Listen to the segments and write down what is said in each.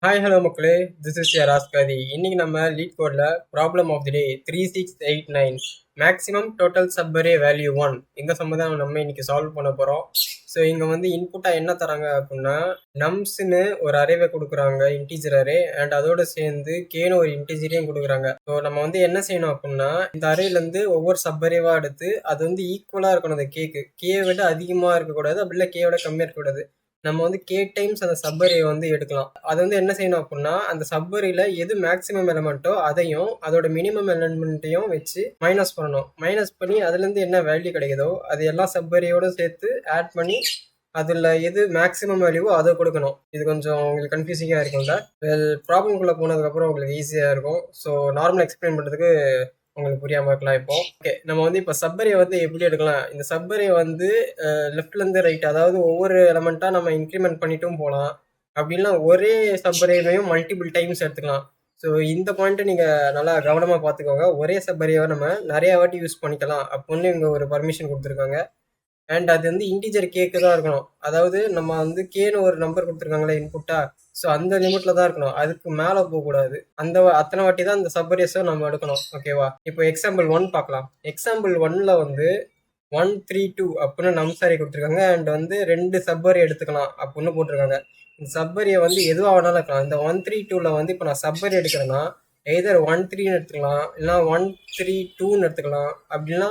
Hi hello மக்களே, this is your ஆஸ்காதி. இன்னைக்கு நம்ம லீட் கோட்ல problem of the day 3689 maximum total subarray value 1 இந்த சம்மந்தம் நம்ம இன்னைக்கு சால்வ் பண்ண போகிறோம். ஸோ இங்கே வந்து இன்புட்டாக என்ன தராங்க அப்படின்னா நம்ஸ்ன்னு ஒரு அரேவை கொடுக்குறாங்க, இன்டீஜர் அரே, அண்ட் அதோட சேர்ந்து கேன்னு ஒரு இன்டீஜரையும் கொடுக்குறாங்க. ஸோ நம்ம வந்து என்ன செய்யணும் அப்படின்னா இந்த அரேலேருந்து ஒவ்வொரு சப்பரேவாக எடுத்து அது வந்து ஈக்குவலாக இருக்கணும். அந்த கே விட அதிகமாக இருக்கக்கூடாது, அப்படி இல்லை விட கம்மியாக இருக்கக்கூடாது. நம்ம வந்து கே டைம்ஸ் அந்த சப்பரே வந்து எடுக்கலாம். அது வந்து என்ன செய்யணும் அப்படின்னா அந்த சப்பரியில் எது மேக்ஸிமம் எலமெண்ட்டோ அதையும் அதோட மினிமம் எலமெண்ட்டையும் வச்சு மைனஸ் பண்ணணும். மைனஸ் பண்ணி அதுலேருந்து என்ன வேல்யூ கிடைக்குதோ அது எல்லாம் சப்பரியோடு சேர்த்து ஆட் பண்ணி அதில் எது மேக்ஸிமம் வேல்யூவோ அதை கொடுக்கணும். இது கொஞ்சம் உங்களுக்கு கன்ஃபியூசிங்காக இருக்கும்ல. ப்ராப்ளம்குள்ளே போனதுக்கப்புறம் உங்களுக்கு ஈஸியாக இருக்கும். ஸோ நார்மல் எக்ஸ்பிளைன் பண்ணுறதுக்கு உங்களுக்கு புரியாமல் இருக்கலாம். இப்போ ஓகே, நம்ம வந்து இப்போ சப்பரியை வந்து எப்படி எடுக்கலாம். இந்த சப்பரியை வந்து லெஃப்ட்லேருந்து ரைட், அதாவது ஒவ்வொரு எலமெண்ட்டாக நம்ம இன்க்ரிமெண்ட் பண்ணிட்டும் போகலாம். அப்படின்னா ஒரே சப்பரேவையும் மல்டிபிள் டைம்ஸ் எடுத்துக்கலாம். ஸோ இந்த பாயிண்ட்டை நீங்கள் நல்லா கவனமாக பார்த்துக்கோங்க. ஒரே சப்பரியை நம்ம நிறையா வாட்டி யூஸ் பண்ணிக்கலாம் அப்படின்னு இங்கே ஒரு பர்மிஷன் கொடுத்துருக்காங்க. அண்ட் அது வந்து இன்டீஜர் கேக்கு தான் இருக்கணும். அதாவது நம்ம வந்து கேன்னு ஒரு நம்பர் கொடுத்துருக்காங்களே இன்புட்டா, ஸோ அந்த லிமிட்ல தான் இருக்கணும். அதுக்கு மேலே போகக்கூடாது. அத்தனை வாட்டி தான் அந்த சப்பரேஸை நம்ம எடுக்கணும். ஓகேவா? இப்போ எக்ஸாம்பிள் 1 பார்க்கலாம். எக்ஸாம்பிள் 1ல வந்து 132 அப்படின்னு நம்சாரி கொடுத்துருக்காங்க. அண்ட் வந்து 2 சப்பரி எடுத்துக்கலாம் அப்படின்னு போட்டிருக்காங்க. இந்த சப்பரியை வந்து எதுவாக வேணாலும் இருக்கலாம். இந்த 132ல வந்து இப்போ நான் சப்பரி எடுக்கிறேன்னா எய்தர் 13ன்னு எடுத்துக்கலாம், இல்லைனா 132ன்னு எடுத்துக்கலாம், அப்படின்னா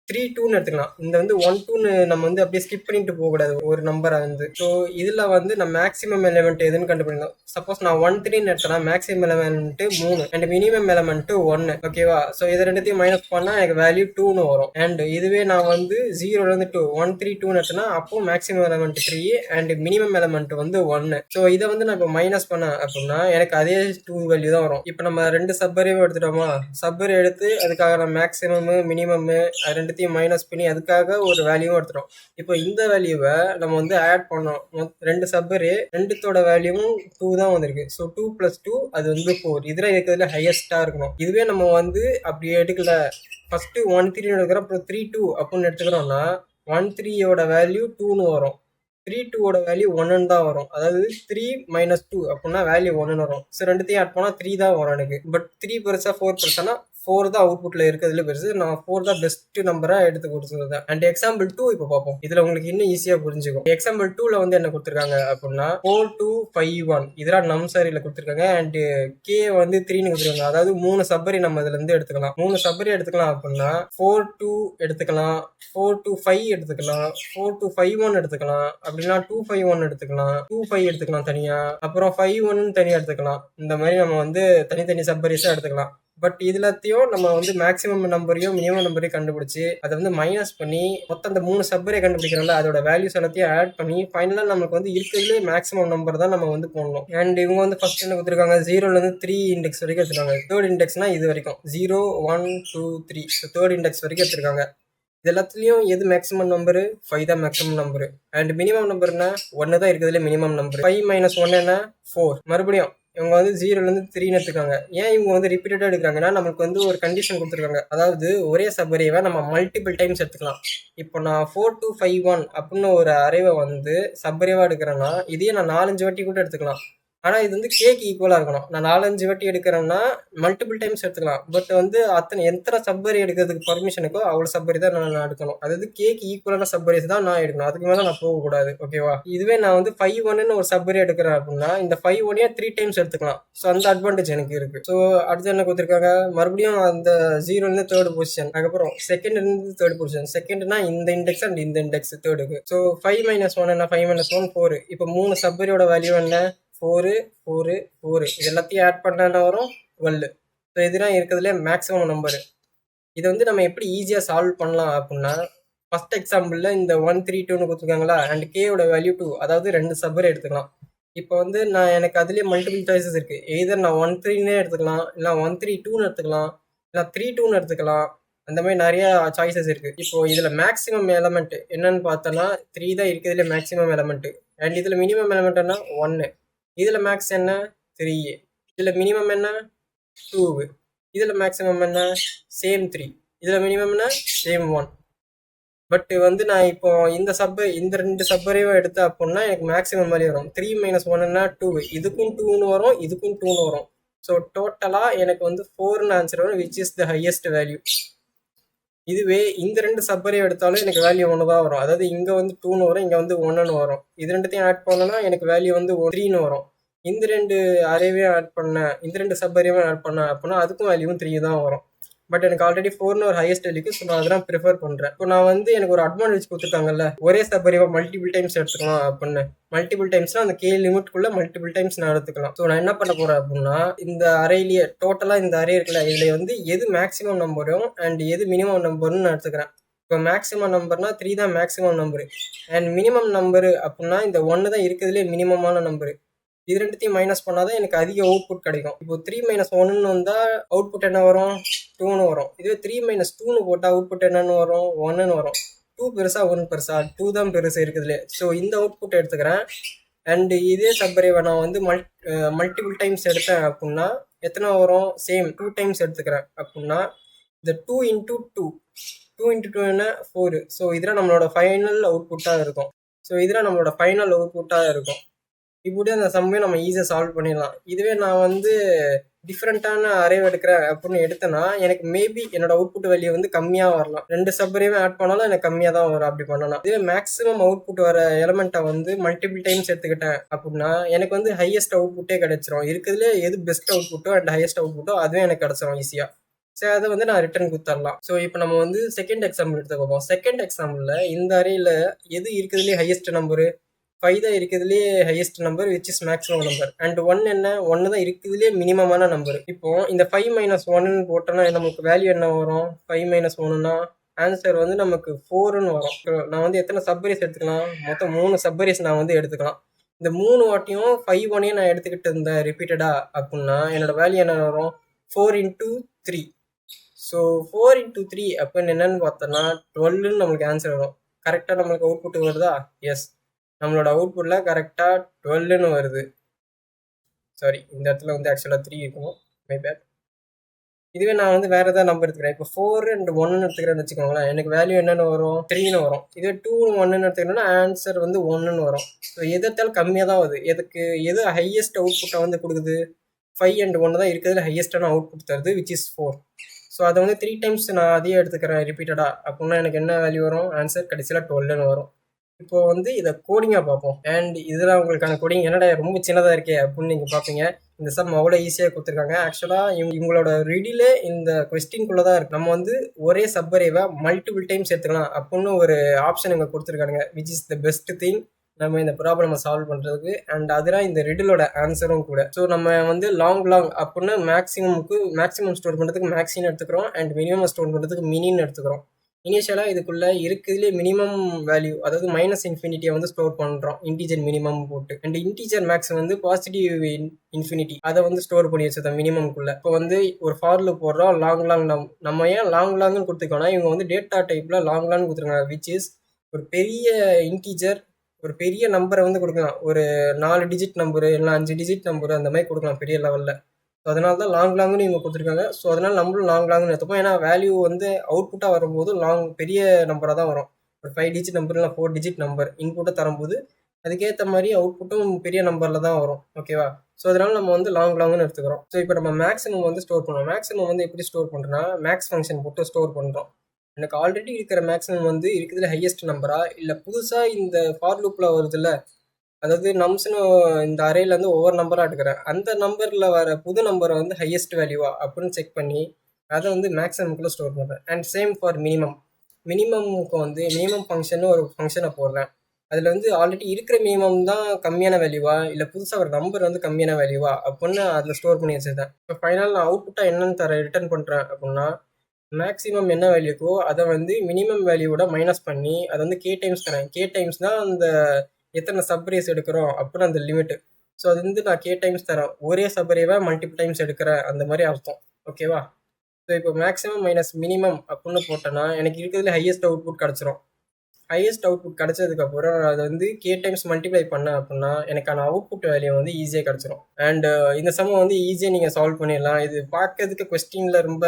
3-2ன்னு எடுத்துக்கலாம். இந்த வந்து 1-2ன்னு நம்ம வந்து அப்படியே ஸ்கிப் பண்ணிட்டு போகக்கூடாது ஒரு நம்பரை வந்து. ஸோ இதில் வந்து நான் மேக்ஸிமம் எலிமெண்ட் எதுன்னு கண்டுபிடிக்கணும். சப்போஸ் நான் 1-3ன்னு எடுத்தேன்னா maximum element 3 and minimum element 1. ஓகேவா? ஸோ இதை ரெண்டுத்தையும் மைனஸ் பண்ணால் எனக்கு வேல்யூ 2ன்னு வரும். அண்ட் இதுவே நான் வந்து 0லேருந்து 2 132ன்னு எடுத்தேன்னா அப்போ maximum element 3 and minimum element வந்து 1. ஸோ இதை வந்து நான் இப்போ மைனஸ் பண்ணேன் அப்படின்னா எனக்கு அதே 2 வேல்யூ தான் வரும். இப்போ நம்ம 2 சப்பரையும் எடுத்துட்டோமா, சப்பரை எடுத்து அதுக்காக நான் மேக்ஸிமம் மினிமம் ரெண்டு மைனஸ் பண்ணி அதுக்காக ஒரு வேல்யூவும் எடுத்துரும். இப்போ இந்த வேல்யூவை நம்ம வந்து ஆட் பண்ணோம். 2 சப்பரு, ரெண்டுத்தோட வேல்யூவும் 2 தான் வந்திருக்கு. ஸோ 2 + 2 அது வந்து 4. இதில் இருக்கிறதுல ஹையஸ்டா இருக்கணும். இதுவே நம்ம வந்து அப்படி எடுக்கல, ஃபர்ஸ்ட் 1-3 எடுக்கிறோம், அப்புறம் 3-2 அப்படின்னு எடுத்துக்கிறோம்னா 1-3யோட வேல்யூ 2ன்னு வரும், 3-2வோட வேல்யூ 1ன்னு தான் வரும். அதாவது 3 - 2 அப்படின்னா வேல்யூ 1ன்னு வரும். ஸோ ரெண்டுத்தையும் ஆட் பண்ணால் 3 தான் வரும் எனக்கு. பட் 3 பெருசா 4 பெருசானா 4 தான் அவுட்புட்ல இருக்கிறதுல பெருசு. நான் 4 தான் பெஸ்ட் நம்பரா எடுத்து கொடுத்துருந்தேன். அண்ட் எக்ஸாம்பிள் 2 இப்போ பார்ப்போம். இதுல உங்களுக்கு இன்னும் ஈஸியா புரிஞ்சுக்கும். எக்ஸாம்பிள் 2ல வந்து என்ன கொடுத்துருக்காங்க அப்படின்னா 4251 இதெல்லாம் நம்சாரியில கொடுத்துருக்காங்க. அண்ட் கே வந்து 3ன்னு கொடுத்துருக்காங்க. அதாவது 3 சப்பரி நம்ம இதுல இருந்து எடுத்துக்கலாம். 3 சப்பரி எடுத்துக்கலாம் அப்படின்னா 42 எடுத்துக்கலாம், 425 எடுத்துக்கலாம், 4251 எடுத்துக்கலாம், அப்படின்னா 251 எடுத்துக்கலாம், 25 எடுத்துக்கலாம் தனியா, அப்புறம் 51 தனியா எடுத்துக்கலாம். இந்த மாதிரி நம்ம வந்து தனித்தனி சப்பரிஸா எடுத்துக்கலாம். பட் இதுலத்தையும் நம்ம வந்து மேக்ஸிமம் நம்பரையும் மினிமம் நம்பரையும் கண்டுபிடிச்சு அதை வந்து மைனஸ் பண்ணி மொத்தம் அந்த 3 சப்பரே கண்டுபிடிக்கிறோம்ல, அதோட வேல்யூஸ் எல்லாத்தையும் ஆட் பண்ணி ஃபைனலாக நமக்கு வந்து இருக்கிறதுலே மேக்ஸிமம் நம்பர் தான் நம்ம வந்து போடணும். அண்ட் இவங்க வந்து ஃபர்ஸ்ட் என்ன கொடுத்துருக்காங்க, 0லேருந்து 3 இண்டெக்ஸ் வரைக்கும் எடுத்துருக்காங்க. தேர்ட் இண்டெக்ஸ்னா இது வரைக்கும் 0 1 2 3. ஸோ தேர்ட் இண்டெக்ஸ் வரைக்கும் எடுத்துருக்காங்க. இது எல்லாத்துலேயும் எது மேக்ஸிமம் நம்பரு? 5 தான் மேக்ஸிமம் நம்பரு. அண்ட் மினிமம் நம்பர்னா 1 தான் இருக்கிறதுல மினிமம் நம்பர். 5 - 1 என்ன? 4. மறுபடியும் இவங்க வந்து 0லேருந்து 3ன்னு எடுத்துக்காங்க. ஏன் இவங்க வந்து ரிப்பீட்டடாக எடுக்கிறாங்கன்னா நமக்கு வந்து ஒரு கண்டிஷன் கொடுத்துருக்காங்க. அதாவது ஒரே சப்பரேவை நம்ம மல்டிபிள் டைம்ஸ் எடுத்துக்கலாம். இப்போ நான் 4251 அப்படின்னு ஒரு அரேவை வந்து சப்பரேவாக எடுக்கிறேன்னா இதையே நான் 4-5 வாட்டி கூட எடுத்துக்கலாம். ஆனால் இது வந்து கேக்கு ஈக்குவலாக இருக்கணும். நான் 4-5 வாட்டி எடுக்கிறேன்னா மல்டிபிள் டைம்ஸ் எடுத்துக்கலாம். பட் வந்து எத்தனை சப்பரி எடுக்கிறதுக்கு பர்மிஷனுக்கோ அவ்வளோ சப்பரி தான் நான் எடுக்கணும். அதாவது கேக்கு ஈக்குவலான சப்பரிஸ் தான் நான் எடுக்கணும். அதுக்கு மேலே நான் போகக்கூடாது. ஓகேவா? இதுவே நான் வந்து 51ன்னு ஒரு சப்பரி எடுக்கிறேன் அப்படின்னா இந்த 51 3 டைம்ஸ் எடுத்துக்கலாம். ஸோ அந்த அட்வான்டேஜ் எனக்கு இருக்கு. ஸோ அடுத்து என்ன கொடுத்துருக்காங்க, மறுபடியும் அந்த 0லேருந்து தேர்ட் பொசிஷன், அதுக்கப்புறம் செகண்ட்லேருந்து தேர்ட் பொசிஷன். செகண்ட்னா இந்த இண்டெக்ஸ் அண்ட் இந்த இண்டெக்ஸ் தேர்டுக்கு. ஸோ 5 - 1 என்ன? 5 - 1 4. இப்போ 3 சப்பரியோட வேல்யூ என்ன? 4 4 4. இது எல்லாத்தையும் ஆட் பண்ணா வரும் 12. ஸோ இதெல்லாம் இருக்கிறதுல மேக்ஸிமம் நம்பரு. இதை வந்து நம்ம எப்படி ஈஸியாக சால்வ் பண்ணலாம் அப்படின்னா ஃபர்ஸ்ட் எக்ஸாம்பிளில் இந்த 132ன்னு கொடுத்துருக்காங்களா, அண்ட் கேயோட வேல்யூ 2, அதாவது 2 சப்பரை எடுத்துக்கலாம். இப்போ வந்து எனக்கு அதுலேயே மல்டிபிள் சாய்ஸஸ் இருக்குது. எய்தர் நான் 13னே எடுத்துக்கலாம், இல்லை 132ன்னு எடுத்துக்கலாம், இல்லை 32ன்னு எடுத்துக்கலாம். அந்த மாதிரி நிறைய சாய்ஸஸ் இருக்குது. இப்போ இதில் மேக்ஸிமம் எலமெண்ட் என்னன்னு பார்த்தோன்னா 3 தான் இருக்கிறதுல மேக்ஸிமம் எலமெண்ட். அண்ட் இதில் மினிமம் எலமெண்ட் என்ன? 1. இதில் மேக்ஸ் என்ன? 3. இதில் மினிமம் என்ன? 2. இதில் மேக்ஸிமம் என்ன? சேம் 3. இதில் மினிமம் என்ன? சேம் 1. பட் வந்து நான் இப்போ இந்த 2 சப்பரையும் எடுத்து அப்படின்னா எனக்கு மேக்ஸிமம் மாதிரி வரும். 3 - 1ன்னா 2, இதுக்கும் 2ன்னு வரும், இதுக்கும் 2ன்னு வரும். ஸோ டோட்டலாக எனக்கு வந்து 4ன்னு ஆன்சர் வரும், which is the highest value. இதுவே இந்த 2 சப்பரையும் எடுத்தாலும் எனக்கு வேல்யூ 1 தான் வரும். அதாவது இங்கே வந்து 2ன்னு வரும், இங்கே வந்து 1ன்னு வரும். இது ரெண்டுத்தையும் ஆட் பண்ணோன்னா எனக்கு வேல்யூ வந்து 3ன்னு வரும். இந்த 2 அரேவையும் ஆட் பண்ணேன், இந்த 2 சப்பரையும் ஆட் பண்ணேன் அப்படின்னா அதுக்கும் வேல்யூவும் 3 தான் வரும். பட் எனக்கு ஆல்ரெடி 4ன்னு ஒரு ஹையஸ்ட் வேல்யூக்கு, ஸோ நான் அதெல்லாம் ப்ரிஃபர் பண்ணுறேன். இப்போ நான் வந்து எனக்கு ஒரு அட்வான்டேஜ் கொடுத்துருக்காங்கல்ல, ஒரே சப்பரிவா மல்டிபிள் டைம்ஸ் எடுத்துக்கலாம் அப்படின்னு. மல்டிபிள் டைம்ஸ்னா அந்த கே லிமிட்குள்ள மல்டிபிள் டைம்ஸ் நான் எடுத்துக்கலாம். ஸோ நான் என்ன பண்ண போறேன் அப்படின்னா, இந்த அரேலியே டோட்டலா இந்த அரே இருக்குல்ல, இதுல வந்து எது மேக்ஸிமம் நம்பரும் அண்ட் எது மினிமம் நம்பர்னு நான் எடுத்துக்கிறேன். இப்போ மேக்ஸிமம் நம்பர்னா 3 தான் maximum number, and minimum number அப்படின்னா இந்த 1 தான் இருக்கிறதுலே மினிமமான நம்பரு. இது ரெண்டுத்தையும் மைனஸ் பண்ணாதான் எனக்கு அதிக அவுட்புட் கிடைக்கும். இப்போ 3 - 1ன்னு வந்தால் அவுட்புட் என்ன வரும், 2ன்னு வரும். இதுவே 3 - 2ன்னு போட்டால் அவுட்புட் என்னன்னு வரும், 1ன்னு வரும். 2 பெருசா 1 பெருசா, 2 தான் பெருசு இருக்குதுலே. ஸோ இந்த அவுட்புட் எடுத்துக்கிறேன். அண்ட் இதே சப்பரேவை நான் வந்து மல்டிபிள் டைம்ஸ் எடுத்தேன் அப்படின்னா எத்தனை வரும், சேம் 2 டைம்ஸ் எடுத்துக்கிறேன் அப்படின்னா இந்த 2 × 2, 2 × 2 என்ன 4. ஸோ இதெல்லாம் நம்மளோட ஃபைனல் அவுட்புட்டாக இருக்கும். ஸோ இதெல்லாம் நம்மளோட ஃபைனல் அவுட்புட்டாக இருக்கும். இப்படி அந்த சம்மையும் நம்ம ஈஸியாக சால்வ் பண்ணிடலாம். இதுவே நான் வந்து டிஃப்ரெண்ட்டான அரே எடுக்கிறேன் அப்படின்னு எடுத்தேன்னா எனக்கு மேபி என்னோட அவுட்புட் வேல்யூ வந்து கம்மியாக வரலாம். 2 சப்பரையுமே ஆட் பண்ணாலும் எனக்கு கம்மியாக தான் வரும் அப்படி பண்ணலாம். இதுவே மேக்ஸிமம் அவுட்புட் வர எலமெண்ட்டை வந்து மல்டிபிள் டைம்ஸ் எடுத்துக்கிட்டேன் அப்படின்னா எனக்கு வந்து ஹையஸ்ட் அவுட்புட்டே கிடைச்சிரும். இருக்கிறதுலே எது பெஸ்ட் அவுட்புட்டோ அண்ட் ஹையஸ்ட் அவுட்புட்டோ அதுவே எனக்கு கிடைச்சிரும் ஈஸியாக. ஸோ அதை வந்து நான் ரிட்டர்ன் கொடுத்துடலாம். ஸோ இப்போ நம்ம வந்து செகண்ட் எக்ஸாம்பிள் எடுத்து பார்ப்போம். செகண்ட் எக்ஸாம்பிளில் இந்த அரேல எது இருக்கிறதுலே ஹையஸ்ட் நம்பரு, 5 தான் இருக்கிறதுலேயே highest number, which is maximum number. And 1 என்ன, 1 தான் இருக்கிறதுலேயே மினிமமான நம்பர். இப்போ இந்த 5 - 1ன்னு போட்டோன்னா நமக்கு வேல்யூ என்ன வரும், 5 - 1ன்னா ஆன்சர் வந்து நமக்கு 4ன்னு வரும். நான் வந்து எத்தனை சப்பரிஸ் எடுத்துக்கலாம், மொத்தம் 3 சப்பரிஸ் நான் வந்து எடுத்துக்கலாம். இந்த 3 வாட்டியும் 5 1 நான் எடுத்துக்கிட்டு இருந்தேன் ரிப்பீட்டடா அப்படின்னா என்னோட வேல்யூ என்ன வரும், 4 × 3. ஸோ 4 × 3 அப்படின்னு என்னன்னு பார்த்தோன்னா 12ன்னு நம்மளுக்கு ஆன்சர் வரும். கரெக்டாக நம்மளுக்கு அவுட்புட் வருதா, எஸ், நம்மளோட அவுட்புட்ல கரெக்டாக 12ன்னு வருது. சாரி, இந்த இடத்துல வந்து ஆக்சுவலாக 3 இருக்கும், மை பேட். இதுவே நான் வந்து வேறு ஏதாவது நம்பர் எடுத்துக்கிறேன். இப்போ 4 and 1ன்னு எடுத்துக்கிறேன்னு வச்சுக்கோங்களேன், எனக்கு வேல்யூ என்னென்னு வரும், 3ன்னு வரும். இதுவே 2 and 1ன்னு எடுத்துக்கிறேன்னா ஆன்சர் வந்து 1ன்னு வரும். ஸோ எதாலும் கம்மியாக தான் வருது. எது ஹையஸ்ட் அவுட்புட்டை வந்து கொடுக்குது, 5 and 1 தான் இருக்கிறதுல ஹையஸ்டான அவுட்புட் தருது, விச் இஸ் 4. ஸோ அதை வந்து 3 டைம்ஸ் நான் அதையே எடுத்துக்கிறேன் ரிப்பீட்டடாக அப்படின்னா எனக்கு என்ன வேல்யூ வரும், ஆன்சர் கடைசியில் 12ன்னு வரும். இப்போ வந்து இதை கோடிங்காக பார்ப்போம். அண்ட் இதெல்லாம் உங்களுக்கான கோடிங் என்னடா ரொம்ப சின்னதாக இருக்கே அப்படின்னு நீங்கள் பார்ப்பீங்க. இந்த சம் அவ்வளோ ஈஸியாக கொடுத்துருக்காங்க. ஆக்சுவலாக இவங்களோட ரீடிலே இந்த கொஸ்டின்குள்ளே தான் இருக்குது. நம்ம வந்து ஒரே சப்பரேவை மல்டிபிள் டைம்ஸ் எடுத்துக்கலாம் அப்படின்னு ஒரு ஆப்ஷன் இங்கே கொடுத்துருக்காங்க, which is the best thing நம்ம இந்த ப்ராப்ளமை சால்வ் பண்ணுறதுக்கு. அண்ட் அதெல்லாம் இந்த ரிடிலோட ஆன்சரும் கூட. ஸோ நம்ம வந்து லாங் அப்படின்னு மேக்ஸிமம் ஸ்டோர் பண்ணுறதுக்கு மேக்ஸின்னு எடுத்துக்கிறோம், அண்ட் மினிமம் ஸ்டோர் பண்ணுறதுக்கு மினின்னு எடுத்துக்கிறோம். இனிஷியலாக இதுக்குள்ளே இருக்கிறதுலே மினிமம் வேல்யூ, அதாவது -∞ வந்து ஸ்டோர் பண்ணுறோம் இன்டீஜர் மினிமம் போட்டு. அண்ட் இன்டீஜர் மேக்ஸ் வந்து பாசிட்டிவ் இன்ஃபினிட்டி அதை வந்து ஸ்டோர் பண்ணி வச்சிருந்தோம் மினிமம்குள்ளே. இப்போ வந்து ஒரு ஃபார் லூப் போடுறோம், லாங் நம்ம ஏன் லாங்னு கொடுத்துக்கோன்னா இவங்க வந்து டேட்டா டைப்பில் லாங்னு கொடுத்துருக்காங்க, விச் இஸ் ஒரு பெரிய இன்டீஜர், ஒரு பெரிய நம்பரை வந்து கொடுக்கலாம். ஒரு 4 டிஜிட் நம்பரு இல்லை 5 டிஜிட் நம்பரு அந்த மாதிரி கொடுக்கலாம் பெரிய லெவலில். ஸோ அதனால தான் லாங்னு இவங்க கொடுத்துருக்காங்க. ஸோ அதனால் நம்மளும் லாங்னு எடுத்துப்போம். ஏன்னா வேல்யூ வந்து அவுட்புட்டாக வரும்போது பெரிய நம்பராக தான் வரும். ஒரு 5 டிஜிட் நம்பர் இல்லை 4 டிஜிட் நம்பர் இன்புட்டை தரும்போது அதுக்கேற்ற மாதிரி அவுட்புட்டும் பெரிய நம்பரில் தான் வரும். ஓகேவா? ஸோ அதனால் நம்ம வந்து லாங்னு எடுத்துக்கிறோம். ஸோ இப்போ நம்ம மேக்ஸிமம் வந்து ஸ்டோர் பண்ணுவோம். மேக்ஸிமம் வந்து எப்படி ஸ்டோர் பண்ணுறோன்னா மேக்ஸ் ஃபங்க்ஷன் போட்டு ஸ்டோர் பண்ணுறோம். எனக்கு ஆல்ரெடி இருக்கிற மேக்ஸிமம் வந்து இருக்கிறதுல ஹையஸ்ட் நம்பரா, இல்லை புதுசாக இந்த ஃபார் லூப்பில் வருதுல்ல, அதாவது நம்ஸ்னு இந்த அரேலேருந்து ஒவ்வொரு நம்பராக எடுக்கிறேன், அந்த நம்பரில் வர புது நம்பரை வந்து ஹையஸ்ட் வேல்யூவா அப்படின்னு செக் பண்ணி அதை வந்து மேக்ஸிமம்குள்ளே ஸ்டோர் பண்ணுறேன். அண்ட் சேம் ஃபார் மினிமம்க்கு வந்து மினிமம் ஃபங்க்ஷன் ஒரு ஃபங்க்ஷனை போடுறேன். அதில் வந்து ஆல்ரெடி இருக்கிற மினிமம் தான் கம்மியான வேல்யூவா, இல்லை புதுசாக ஒரு நம்பர் வந்து கம்மியான வேல்யூவா அப்படின்னு அதில் ஸ்டோர் பண்ணி வச்சுருந்தேன். இப்போ ஃபைனல் நான் அவுட்புட்டாக என்னன்னு ரிட்டர்ன் பண்ணுறேன் அப்படின்னா மேக்ஸிமம் என்ன வேல்யூக்கோ அதை வந்து மினிமம் வேல்யூவோட மைனஸ் பண்ணி அதை வந்து கே டைம்ஸ் தரேன். கே டைம்ஸ் தான் அந்த எத்தனை சப்ரேஸ் எடுக்கிறோம் அப்படின்னு அந்த லிமிட்டு. ஸோ அது வந்து நான் கே டைம்ஸ் தரேன், ஒரே சப்ரேவை மல்டிபிள் டைம்ஸ் எடுக்கிறேன் அந்த மாதிரி அர்த்தம். ஓகேவா? ஸோ இப்போ மேக்ஸிமம் மைனஸ் மினிமம் அப்படின்னு போட்டேன்னா எனக்கு இருக்கிறதுல ஹையஸ்ட் அவுட்புட் கிடச்சிரும். ஹையஸ்ட் அவுட்புட் கிடச்சதுக்கப்புறம் அதை வந்து கே டைம்ஸ் மல்டிப்ளை பண்ணேன் அப்படின்னா எனக்கான அவுட்புட் வேல்யூ வந்து ஈஸியாக கிடச்சிரும். அண்ட் இந்த சம்மை வந்து ஈஸியாக நீங்கள் சால்வ் பண்ணிடலாம். இது பார்க்கறதுக்கு கொஸ்டினில் ரொம்ப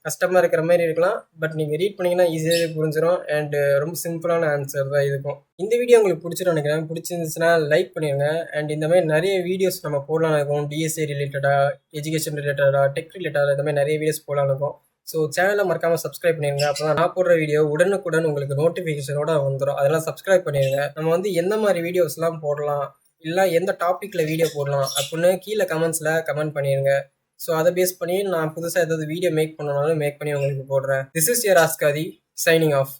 கஷ்டமாக இருக்கிற மாதிரி இருக்கலாம். பட் நீங்கள் ரீட் பண்ணிங்கன்னா ஈஸியாகவே புரிஞ்சிடும். அண்ட் ரொம்ப சிம்பிளான ஆன்சர் தான் இருக்கும். இந்த வீடியோ உங்களுக்கு பிடிச்சிடும் நினைக்கிறேன். பிடிச்சிருந்துச்சுன்னா லைக் பண்ணிடுங்க. அண்ட் இந்த மாதிரி நிறைய வீடியோஸ் நம்ம போடலாம் இருக்கும். டிஎஸ்ஏ ரிலேட்டடாக, எஜுகேஷன் ரிலேட்டடாக, டெக் ரிலேட்டடாக இந்த மாதிரி நிறைய வீடியோஸ் போடலாம் இருக்கும். ஸோ சேனலை மறக்காமல் சப்ஸ்கிரைப் பண்ணிடுங்க. அப்போ தான் நான் போடுற வீடியோ உடனுக்குடன் உங்களுக்கு நோட்டிஃபிகேஷனோட வந்துடும். அதெல்லாம் சப்ஸ்கிரைப் பண்ணிடுங்க. நம்ம வந்து எந்த மாதிரி வீடியோஸ்லாம் போடலாம், இல்லை எந்த டாப்பிக்கில் வீடியோ போடலாம் அப்படின்னு கீழே கமெண்ட்ஸில் கமெண்ட் பண்ணிடுங்க. ஸோ அதை பேஸ் பண்ணி நான் புதுசாக ஏதாவது வீடியோ மேக் பண்ணனாலும் மேக் பண்ணி உங்களுக்கு போடுறேன். திஸ் இஸ் யுவர் ஆஸ்காதி சைனிங் ஆஃப்.